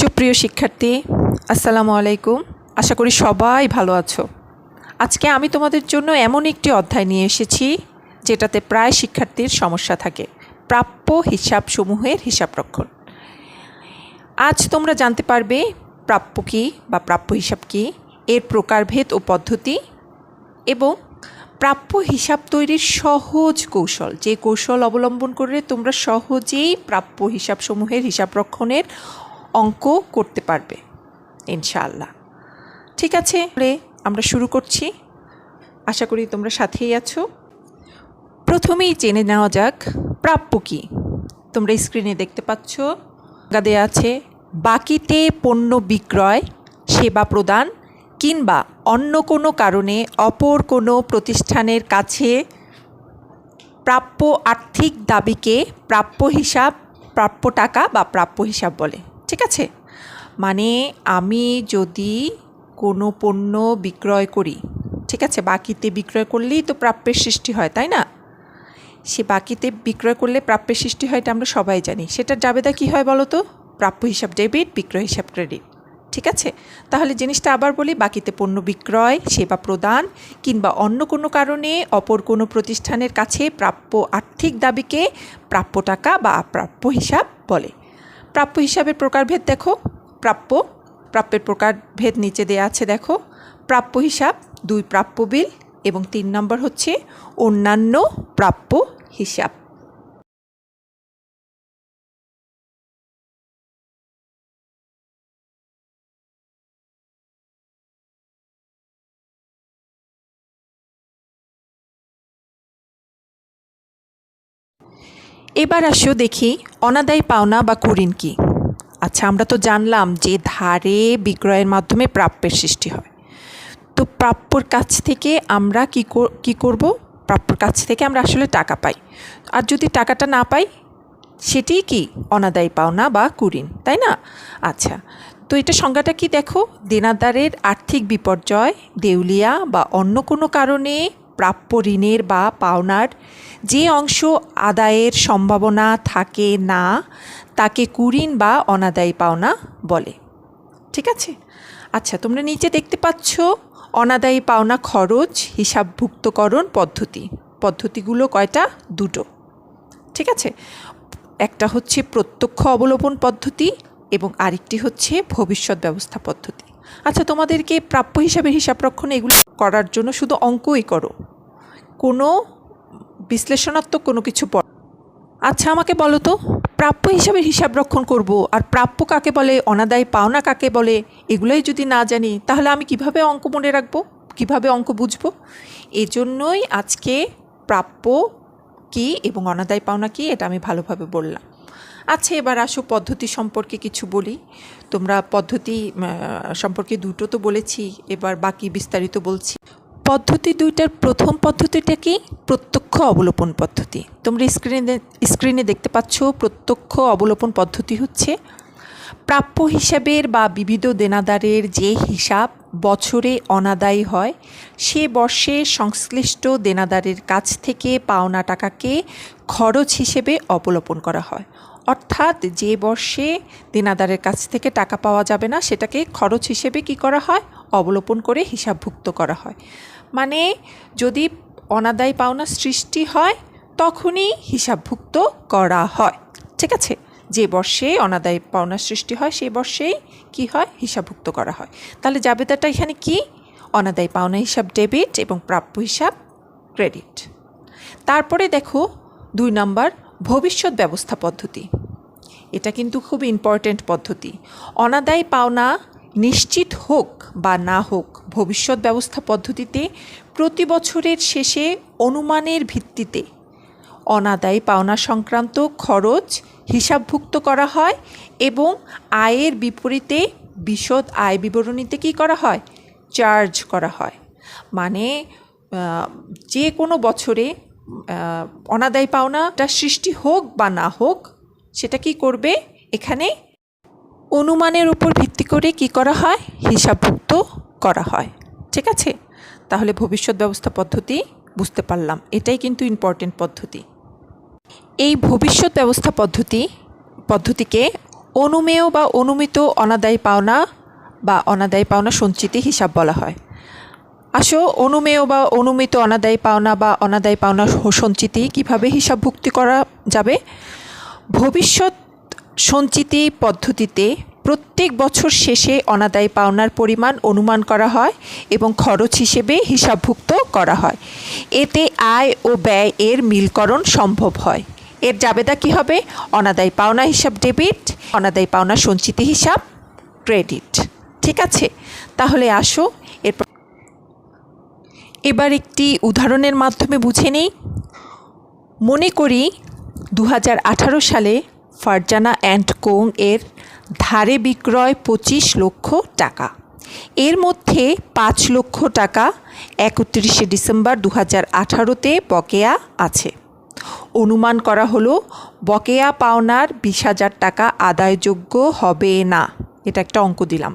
সুপ্রিয় শিক্ষার্থী, আসসালামু আলাইকুম। আশা করি সবাই ভালো আছো। আজকে আমি তোমাদের জন্য এমন একটি অধ্যায় নিয়ে এসেছি যেটাতে প্রায় শিক্ষার্থীর সমস্যা থাকে, প্রাপ্য হিসাবসমূহের হিসাবরক্ষণ। আজ তোমরা জানতে পারবে প্রাপ্য কী বা প্রাপ্য হিসাব কী, এর প্রকারভেদ ও পদ্ধতি এবং প্রাপ্য হিসাব তৈরির সহজ কৌশল, যে কৌশল অবলম্বন করে তোমরা সহজেই প্রাপ্য হিসাবসমূহের হিসাবরক্ষণের অঙ্ক করতে পারবে ইনশাআল্লাহ। ঠিক আছে, আমরা শুরু করছি। আশা করি তোমরা সাথেই আছো। প্রথমেই জেনে নেওয়া যাক প্রাপ্য কী। তোমরা স্ক্রিনে দেখতে পাচ্ছ, দেওয়া আছে বাকিতে পণ্য বিক্রয়, সেবা প্রদান কিংবা অন্য কোনো কারণে অপর কোনো প্রতিষ্ঠানের কাছে প্রাপ্য আর্থিক দাবিকে প্রাপ্য হিসাব, প্রাপ্য টাকা বা প্রাপ্য হিসাব বলে। ঠিক আছে, মানে আমি যদি কোনো পণ্য বিক্রয় করি, ঠিক আছে, বাকিতে বিক্রয় করলেই তো প্রাপ্যের সৃষ্টি হয়, তাই না? সে বাকিতে বিক্রয় করলে প্রাপ্যের সৃষ্টি হয়, এটা আমরা সবাই জানি। সেটার জাবেদা কী হয় বলো তো? প্রাপ্য হিসাব ডেবিট, বিক্রয় হিসাব ক্রেডিট। ঠিক আছে, তাহলে জিনিসটা আবার বলি, বাকিতে পণ্য বিক্রয়, সেবা প্রদান কিংবা অন্য কোনো কারণে অপর কোনো প্রতিষ্ঠানের কাছে প্রাপ্য আর্থিক দাবিকে প্রাপ্য টাকা বা প্রাপ্য হিসাব বলে। প্রাপ্য হিসাবের প্রকারভেদ দেখো, প্রাপ্যের প্রকারভেদ নিচে দেওয়া আছে দেখো। প্রাপ্য হিসাব 2 প্রাপ্য বিল এবং 3 নম্বর হচ্ছে অন্যান্য প্রাপ্য হিসাব। এবার আসো দেখি অনাদায়ী পাওনা বা কুঋণ কী। আচ্ছা, আমরা তো জানলাম যে ধারে বিক্রয়ের মাধ্যমে প্রাপ্যের সৃষ্টি হয়। তো প্রাপ্যর কাছ থেকে আমরা কি করব? প্রাপ্যর কাছ থেকে আমরা আসলে টাকা পাই, আর যদি টাকাটা না পাই সেটি কি অনাদায়ী পাওনা বা কুঋণ, তাই না? আচ্ছা, তো এটা সংজ্ঞাটা কি দেখো, দেনাদারের আর্থিক বিপর্যয়, দেউলিয়া বা অন্য কোনো কারণে প্রাপ্য ঋণের বা পাওনার যে অংশ আদায়ের সম্ভাবনা থাকে না তাকে কুঋণ বা অনাদায়ী পাওনা বলে। ঠিক আছে, আচ্ছা, তোমরা নিচে দেখতে পাচ্ছ অনাদায়ী পাওনা খরচ হিসাবভুক্তকরণ পদ্ধতিগুলো কয়টা? 2টো। ঠিক আছে, একটা হচ্ছে প্রত্যক্ষ অবলোপন পদ্ধতি এবং আরেকটি হচ্ছে ভবিষ্যৎ ব্যবস্থা পদ্ধতি। আচ্ছা, তোমাদেরকে প্রাপ্য হিসাবের হিসাবরক্ষণ এগুলো করার জন্য শুধু অঙ্কই করো, কোনো বিশ্লেষণাত্মক কোনো কিছু পড়ো। আচ্ছা, আমাকে বলো তো, প্রাপ্য হিসাবের হিসাবরক্ষণ করব, আর প্রাপ্য কাকে বলে, অনাদায়ী পাওনা কাকে বলে, এগুলোই যদি না জানি তাহলে আমি কিভাবে অঙ্ক মনে রাখবো, কিভাবে অঙ্ক বুঝবো? এজন্যই আজকে প্রাপ্য কী এবং অনাদায়ী পাওনা কী এটা আমি ভালোভাবে বললাম। আচ্ছা, এবার আসো পদ্ধতি সম্পর্কে কিছু বলি। তোমরা পদ্ধতি সম্পর্কে 2টো তো বলেছি, এবার বাকি বিস্তারিত বলছি। পদ্ধতি 2টার প্রথম পদ্ধতিটা কি? প্রত্যক্ষ অবলোপন পদ্ধতি। তোমরা স্ক্রিনে দেখতে পাচ্ছ, প্রত্যক্ষ অবলোপন পদ্ধতি হচ্ছে প্রাপ্য হিসাবের বা বিবিধ দেনাদারের যে হিসাব বছরে অনাদায়ী হয় সে বর্ষে সংশ্লিষ্ট দেনাদারের কাছ থেকে পাওনা টাকাকে খরচ হিসেবে অবলোপন করা হয়। অর্থাৎ যে বর্ষে দেনাদারের কাছ থেকে টাকা পাওয়া যাবে না সেটাকে খরচ হিসেবে কি করা হয়? অবলোপন করে হিসাবভুক্ত করা হয়। মানে যদি অনাদায়ী পাওনা সৃষ্টি হয় তখনই হিসাবভুক্ত করা হয়। ঠিক আছে, যে বর্ষে অনাদায়ী পাওনা সৃষ্টি হয় সেই বর্ষেই কি হয়? হিসাবভুক্ত করা হয়। তাহলে জাবেদাটা এখানে কি? অনাদায়ী পাওনা হিসাব ডেবিট এবং প্রাপ্য হিসাব ক্রেডিট। তারপরে দেখো 2 নম্বর ভবিষ্যৎ ব্যবস্থা পদ্ধতি। এটা কিন্তু খুব ইম্পর্ট্যান্ট পদ্ধতি। অনাদায়ী পাওনা নিশ্চিত হোক বা না হোক, ভবিষ্যৎ ব্যবস্থা পদ্ধতিতে প্রতি বছরের শেষে অনুমানের ভিত্তিতে অনাদায়ী পাওনা সংক্রান্ত খরচ হিসাবভুক্ত করা হয় এবং আয়ের বিপরীতে বিশদ আয় বিবরণীতে কি করা হয়? চার্জ করা হয়। মানে যে কোনো বছরে অনাদায়ী পাওনাটা সৃষ্টি হোক বা না হোক, সেটা কি করবে? এখানে অনুমানের উপর ভিত্তি করে কি করা হয়? হিসাবভুক্ত করা হয়। ঠিক আছে, তাহলে ভবিষ্যৎ ব্যবস্থা পদ্ধতি বুঝতে পারলাম, এটাই কিন্তু ইম্পর্টেন্ট পদ্ধতি। এই ভবিষ্যৎ ব্যবস্থা পদ্ধতিকে অনুমেয় বা অনুমিত অনাদায়ী পাওনা বা অনাদায়ী পাওনা সঞ্চিতি হিসাব বলা হয়। আসো, অনুমেয় বা অনুমিত অনাদায়ী পাওনা বা অনাদায়ী পাওনা সঞ্চিতি কিভাবে হিসাবভুক্তি করা যাবে? ভবিষ্যৎ সঞ্চিতি পদ্ধতিতে প্রত্যেক বছর শেষে অনাদায়ী পাওনার পরিমাণ অনুমান করা হয় এবং খরচ হিসেবে হিসাবভুক্ত করা হয়। এতে আয় ও ব্যয় এর মিলকরণ সম্ভব হয়। এর জাবেদা কী হবে? অনাদায়ী পাওনা হিসাব ডেবিট, অনাদায়ী পাওনা সঞ্চিতি হিসাব ক্রেডিট। ঠিক আছে, তাহলে আসো এবার একটি উদাহরণের মাধ্যমে বুঝে নেই। মনে করি 2018 সালে ফারজানা অ্যান্ড কোং এর ধারে বিক্রয় 25 লক্ষ টাকা। এর মধ্যে 5 লক্ষ টাকা 31শে ডিসেম্বর 2018-তে বকেয়া আছে। অনুমান করা হলো বকেয়া পাওনার 20,000 টাকা আদায়যোগ্য হবে না। এটা একটা অঙ্ক দিলাম।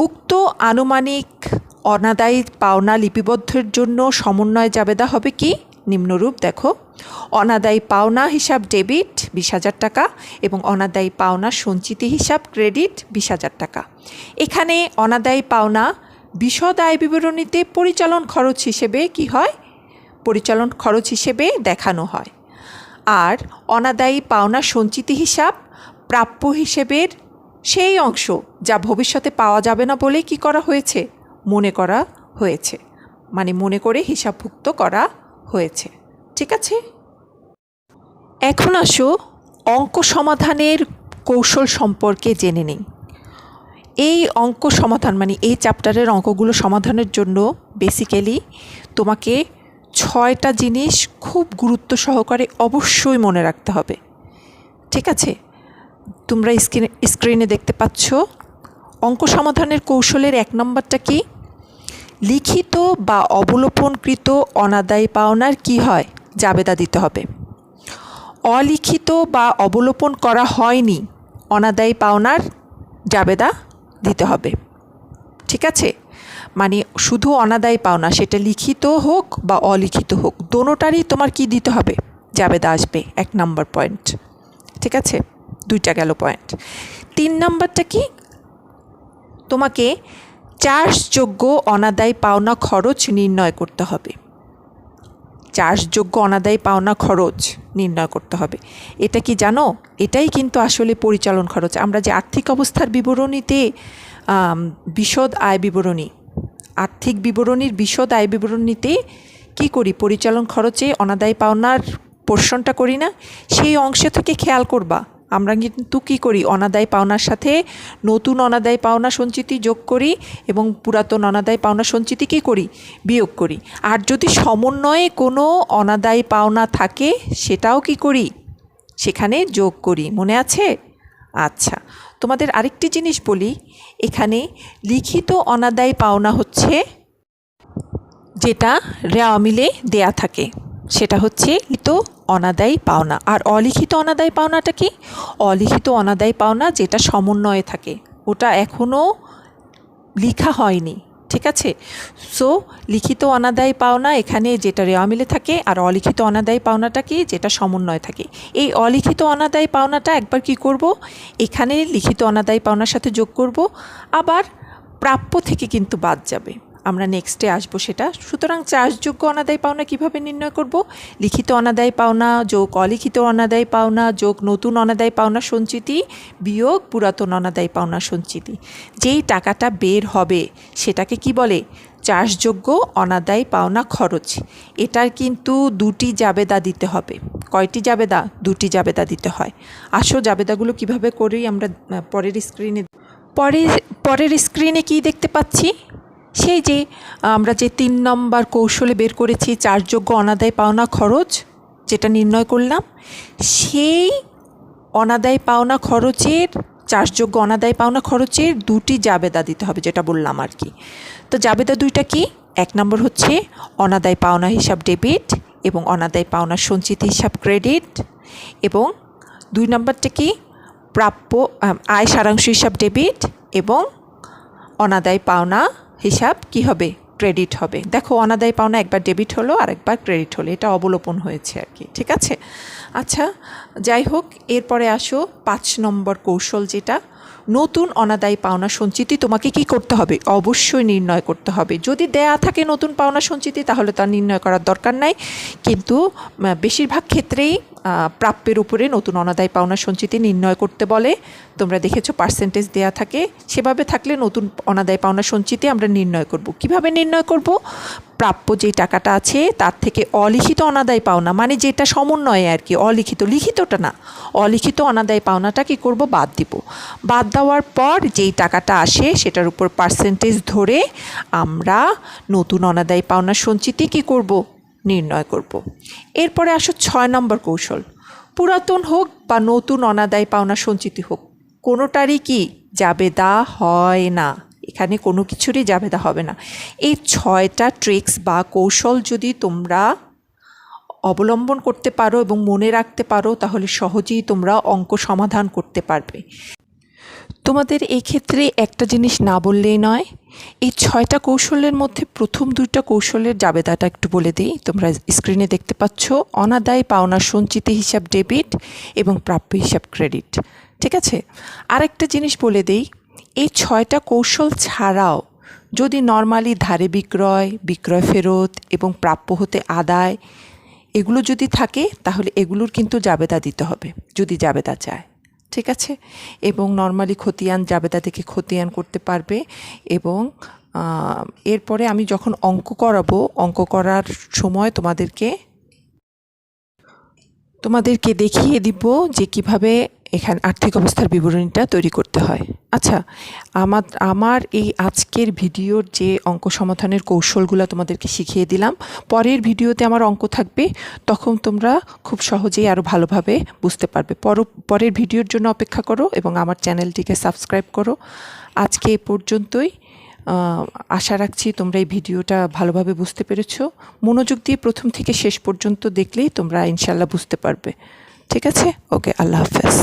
উক্ত আনুমানিক অনাদায়ী পাওনা লিপিবদ্ধের জন্য সমন্বয় জাবেদা হবে কি? নিম্নরূপ দেখো, অনাদায়ী পাওনা হিসাব ডেবিট 20,000 টাকা এবং অনাদায়ী পাওনা সঞ্চিতি হিসাব ক্রেডিট 20,000 টাকা। এখানে অনাদায়ী পাওনা বিশদ আয় বিবরণীতে পরিচালন খরচ হিসেবে কি হয়? পরিচালন খরচ হিসেবে দেখানো হয়। আর অনাদায়ী পাওনা সঞ্চিতি হিসাব প্রাপ্য হিসেবের সেই অংশ যা ভবিষ্যতে পাওয়া যাবে না বলে কি করা হয়েছে? মনে করা হয়েছে, মানে মনে করে হিসাবভুক্ত করা হয়েছে। ঠিক আছে, এখন আসো অঙ্ক সমাধানের কৌশল সম্পর্কে জেনে নিই। এই অঙ্ক সমাধান মানে এই চ্যাপ্টারের অঙ্কগুলো সমাধানের জন্য বেসিক্যালি তোমাকে 6টা জিনিস খুব গুরুত্ব সহকারে অবশ্যই মনে রাখতে হবে। ঠিক আছে, তোমরা স্ক্রিনে দেখতে পাচ্ছ অঙ্ক সমাধানের কৌশলের 1 নম্বরটা কি? লিখিত বা অবলোপনকৃত অনাদায়ী পাওনার কি হয়? জাবেদা দিতে হবে। অলিখিত বা অবলোপন করা হয়নি অনাদায়ী পাওনার জাবেদা দিতে হবে। ঠিক আছে, মানে শুধু অনাদায়ী পাওনা, সেটা লিখিত হোক বা অলিখিত হোক, দোনোটারই তোমার কি দিতে হবে? জাবেদা আসবে। 1 নম্বর পয়েন্ট। ঠিক আছে, 2টা গেল পয়েন্ট। 3 নম্বরটা কি? তোমাকে চার্জযোগ্য অনাদায়ী পাওনা খরচ নির্ণয় করতে হবে। চার্জযোগ্য অনাদায়ী পাওনা খরচ নির্ণয় করতে হবে। এটা কি জানো? এটাই কিন্তু আসলে পরিচালন খরচ। আমরা যে আর্থিক অবস্থার বিবরণীতে বিশদ আয় বিবরণী, আর্থিক বিবরণীর বিশদ আয় বিবরণীতে কি করি? পরিচালন খরচে অনাদায়ী পাওনার পোর্শনটা করি না? সেই অংশে থেকে খেয়াল করবা, আমরা কিন্তু কী করি? অনাদায়ী পাওনার সাথে নতুন অনাদায়ী পাওনা সঞ্চিতি যোগ করি এবং পুরাতন অনাদায়ী পাওনা সঞ্চিতি কী করি? বিয়োগ করি। আর যদি সমন্বয়ে কোনো অনাদায়ী পাওনা থাকে সেটাও কি করি? সেখানে যোগ করি। মনে আছে? আচ্ছা, তোমাদের আরেকটি জিনিস বলি, এখানে লিখিত অনাদায়ী পাওনা হচ্ছে যেটা রেওয়া মিলে দেয়া থাকে, সেটা হচ্ছে লিখিত অনাদায়ী পাওনা। আর অলিখিত অনাদায়ী পাওনাটা কি? অলিখিত অনাদায়ী পাওনা যেটা সমন্বয়ে থাকে, ওটা এখনও লেখা হয়নি। ঠিক আছে, সো লিখিত অনাদায়ী পাওনা এখানে যেটা রেওয়া মিলে থাকে, আর অলিখিত অনাদায়ী পাওনাটা কি? যেটা সমন্বয়ে থাকে। এই অলিখিত অনাদায়ী পাওনাটা একবার কি করব? এখানে লিখিত অনাদায়ী পাওনার সাথে যোগ করব, আবার প্রাপ্য থেকে কিন্তু বাদ যাবে। আমরা নেক্সটে আসবো সেটা। সুতরাং চার্জযোগ্য অনাদায়ী পাওনা কিভাবে নির্ণয় করব? লিখিত অনাদায়ী পাওনা যোগ অলিখিত অনাদায়ী পাওনা যোগ নতুন অনাদায়ী পাওনা সঞ্চিতি বিয়োগ পুরাতন অনাদায়ী পাওনা সঞ্চিতি। যেই টাকাটা বের হবে সেটাকে কি বলে? চার্জযোগ্য অনাদায়ী পাওনা খরচ। এটার কিন্তু 2টি জাবেদা দিতে হবে। কয়টি জাবেদা? 2টি জাবেদা দিতে হয়। আসো জাবেদাগুলো কিভাবে করি আমরা পরের স্ক্রিনে কি দেখতে পাচ্ছি? সেই যে আমরা যে 3 নম্বর কৌশলে বের করেছি চার্জযোগ্য অনাদায়ী পাওনা খরচ, যেটা নির্ণয় করলাম, সেই অনাদায়ী পাওনা খরচের চার্জযোগ্য অনাদায়ী পাওনা খরচের 2টি জাবেদা দিতে হবে, যেটা বললাম আর কি। তো জাবেদা 2টা কি? 1 নম্বর হচ্ছে অনাদায়ী পাওনা হিসাব ডেবিট এবং অনাদায়ী পাওনা সঞ্চিতি হিসাব ক্রেডিট, এবং 2 নম্বরটা কি? প্রাপ্য আয় সারাংশ হিসাব ডেবিট এবং অনাদায়ী পাওনা হিসাব কি হবে? ক্রেডিট হবে। দেখো অনাদায়ী পাওনা একবার ডেবিট হলো আর একবার ক্রেডিট হলো, এটা অবলোপন হয়েছে আর কি, ঠিক আছে। আচ্ছা যাই হোক, এরপরে আসো 5 নম্বর কৌশল, যেটা নতুন অনাদায়ী পাওনা সঞ্চিতি তোমাকে কি করতে হবে, অবশ্যই নির্ণয় করতে হবে। যদি দেয়া থাকে নতুন পাওনা সঞ্চিতি তাহলে তা নির্ণয় করার দরকার নাই, কিন্তু বেশিরভাগ ক্ষেত্রেই প্রাপ্যের উপরে নতুন অনাদায়ী পাওনা সঞ্চিতি নির্ণয় করতে বলে। তোমরা দেখেছো পার্সেন্টেজ দেয়া থাকে, সেভাবে থাকলে নতুন অনাদায়ী পাওনা সঞ্চিতি আমরা নির্ণয় করব। কিভাবে নির্ণয় করব? প্রাপ্য যেই টাকাটা আছে তার থেকে অলিখিত অনাদায়ী পাওনা, মানে যেটা সমন্বয়ে আর কি, অলিখিত, লিখিতটা না, অলিখিত অনাদায়ী পাওনাটা কি করব, বাদ দিব। বাদ দেওয়ার পর যেই টাকাটা আসে সেটার উপর পার্সেন্টেজ ধরে আমরা নতুন অনাদায়ী পাওনা সঞ্চিতি কি করব, নির্ণয় করব। এরপরে আসো 6 নম্বর কৌশল। পুরাতন হোক বা নতুন অনাদায়ী পাওনা সঞ্চিতি হোক, কোনোটারই কি জাবেদা হয় না, এখানে কোনো কিছুরই জাবেদা হবে না। এই 6টা ট্রিক্স বা কৌশল যদি তোমরা অবলম্বন করতে পারো এবং মনে রাখতে পারো তাহলে সহজেই তোমরা অঙ্ক সমাধান করতে পারবে। তোমাদের এই ক্ষেত্রে একটা জিনিস না বললেই নয়, এই 6টা কৌশলের মধ্যে প্রথম 2টা কৌশলের জাবেদাটা একটু বলে দিই। তোমরা স্ক্রিনে দেখতে পাচ্ছ, অনাদায়ী পাওনা সঞ্চিতি হিসাব ডেবিট এবং প্রাপ্য হিসাব ক্রেডিট, ঠিক আছে। আরেকটা জিনিস বলে দিই, এই 6টা কৌশল ছাড়াও যদি নর্মালি ধারে বিক্রয়, বিক্রয় ফেরত এবং প্রাপ্য হতে আদায় এগুলো যদি থাকে তাহলে এগুলোর কিন্তু জাবেদা দিতে হবে যদি জাবেদা চায়, ঠিক আছে। এবং নর্মালি খতিয়ান জাবেদা থেকে খতিয়ান করতে পারবে। এবং এরপরে আমি যখন অঙ্ক করাবো, অঙ্ক করার সময় তোমাদেরকে দেখিয়ে দিব যে কিভাবে এখানে আর্থিক অবস্থার বিবরণীটা তৈরি করতে হয়। আচ্ছা, আমার এই আজকের ভিডিওর যে অঙ্ক সমাধানের কৌশলগুলো তোমাদেরকে শিখিয়ে দিলাম, পরের ভিডিওতে আমার অঙ্ক থাকবে, তখন তোমরা খুব সহজেই আরও ভালোভাবে বুঝতে পারবে। পরের ভিডিওর জন্য অপেক্ষা করো এবং আমার চ্যানেলটিকে সাবস্ক্রাইব করো। আজকে এ পর্যন্তই। আশা রাখছি তোমরা এই ভিডিওটা ভালোভাবে বুঝতে পেরেছো। মনোযোগ দিয়ে প্রথম থেকে শেষ পর্যন্ত দেখলেই তোমরা ইনশাল্লাহ বুঝতে পারবে, ঠিক আছে। ওকে, আল্লাহ হাফেজ।